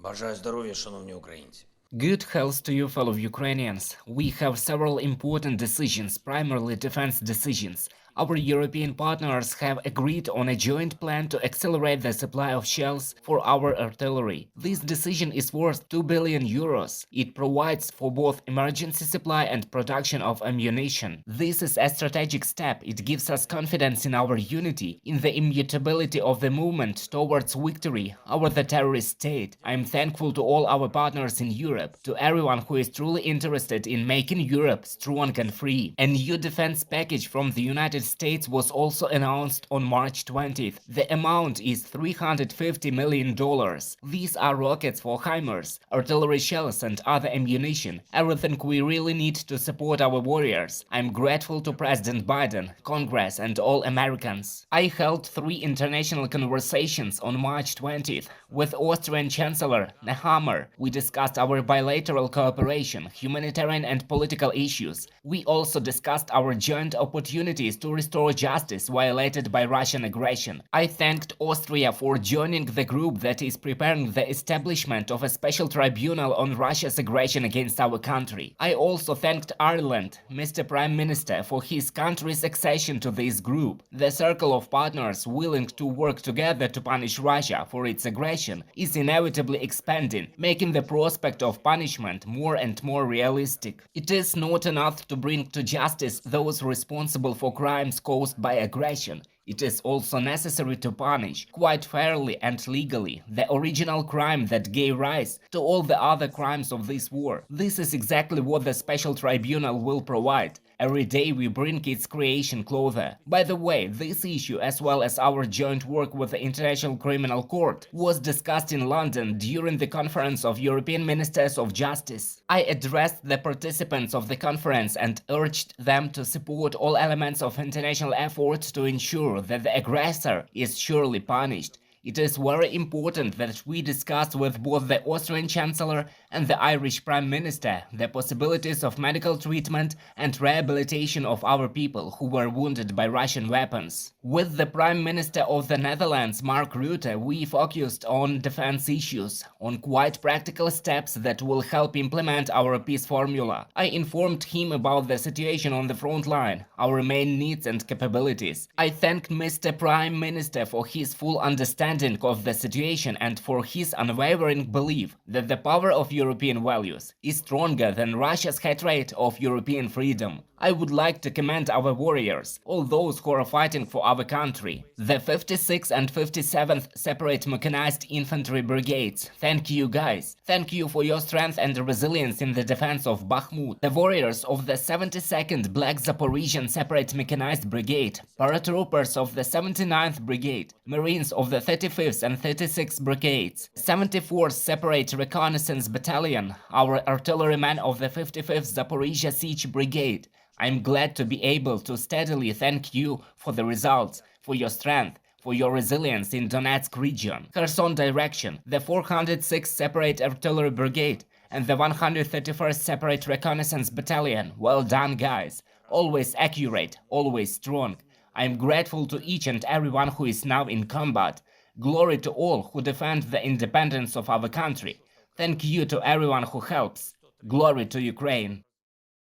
Бажаю здоров'я, шановні українці. Good health to you, fellow Ukrainians. We have several important decisions, primarily defense decisions. Our European partners have agreed on a joint plan to accelerate the supply of shells for our artillery. This decision is worth 2 billion euros. It provides for both emergency supply and production of ammunition. This is a strategic step. It gives us confidence in our unity, in the immutability of the movement towards victory over the terrorist state. I am thankful to all our partners in Europe, to everyone who is truly interested in making Europe strong and free. A new defense package from the United States was also announced on March 20th. The amount is $350 million. These are rockets for HIMARS, artillery shells and other ammunition, everything we really need to support our warriors. I'm grateful to President Biden, Congress and all Americans. I held 3 international conversations on March 20th with Austrian Chancellor Nehammer. We discussed our bilateral cooperation, humanitarian and political issues. We also discussed our joint opportunities to restore justice violated by Russian aggression. I thanked Austria for joining the group that is preparing the establishment of a special tribunal on Russia's aggression against our country. I also thanked Ireland, Mr. Prime Minister, for his country's accession to this group. The circle of partners willing to work together to punish Russia for its aggression is inevitably expanding, making the prospect of punishment more and more realistic. It is not enough to bring to justice those responsible for crimes caused by aggression. It is also necessary to punish, quite fairly and legally, the original crime that gave rise to all the other crimes of this war. This is exactly what the special tribunal will provide. Every day we bring its creation closer. By the way, this issue, as well as our joint work with the International Criminal Court, was discussed in London during the Conference of European Ministers of Justice. I addressed the participants of the conference and urged them to support all elements of international efforts to ensure that the aggressor is surely punished. It is very important that we discuss with both the Austrian Chancellor and the Irish Prime Minister the possibilities of medical treatment and rehabilitation of our people who were wounded by Russian weapons. With the Prime Minister of the Netherlands, Mark Rutte, we focused on defense issues, on quite practical steps that will help implement our peace formula. I informed him about the situation on the front line, our main needs and capabilities. I thanked Mr. Prime Minister for his full understanding of the situation and for his unwavering belief that the power of European values is stronger than Russia's hatred of European freedom. I would like to commend our warriors, all those who are fighting for our country. The 56th and 57th Separate Mechanized Infantry Brigades. Thank you guys. Thank you for your strength and resilience in the defense of Bakhmut. The warriors of the 72nd Black Zaporizhian Separate Mechanized Brigade, paratroopers of the 79th Brigade, Marines of the 35th and 36th Brigades, 74th Separate Reconnaissance Battalion, our artillerymen of the 55th Zaporizhia Siege Brigade. I'm glad to be able to steadily thank you for the results, for your strength, for your resilience in Donetsk region, Kherson direction, the 406th Separate Artillery Brigade, and the 131st Separate Reconnaissance Battalion. Well done, guys. Always accurate, always strong. I'm grateful to each and everyone who is now in combat. Glory to all who defend the independence of our country. Thank you to everyone who helps. Glory to Ukraine.